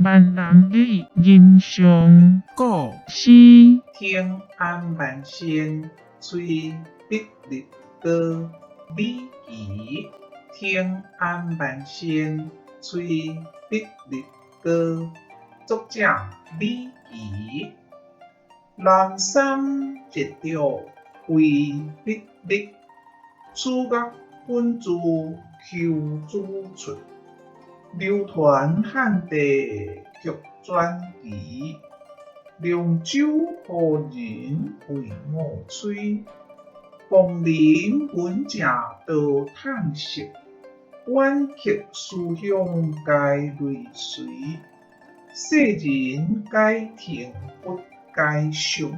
万人里人上古诗，天安万仙，翠碧绿高，美仪。天安万仙，翠碧绿高。作者李仪。南山一条桂碧绿，楚国本自求诸出。流传汉地曲传奇，凉州何人为我吹？枫林本正道叹息，婉曲思乡该泪垂。世人该听不该想，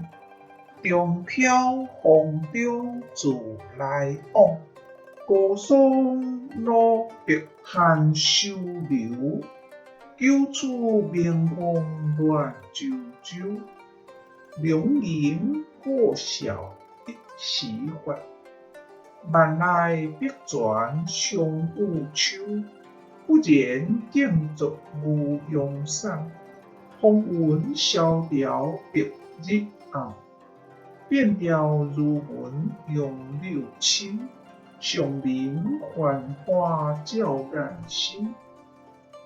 中漂风中自来往。高霜落笔寒收留，旧处明风乱啾啾。良人破晓一时发，万籁笔传相互秋。不言建筑无用散，风闻萧条别日暗。变调如文咏柳青，上林繁花照染心。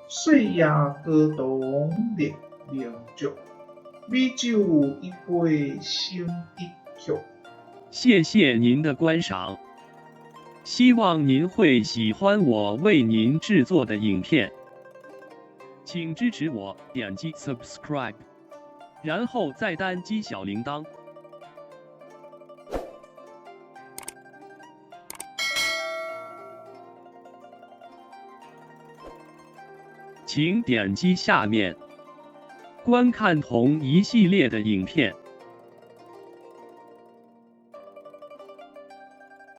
岁月歌动烈明烛，美酒一杯心一曲。谢谢您的观赏，希望您会喜欢我为您制作的影片，请支持我，点击 subscribe， 然后再单击小铃铛。请点击下面观看同一系列的影片。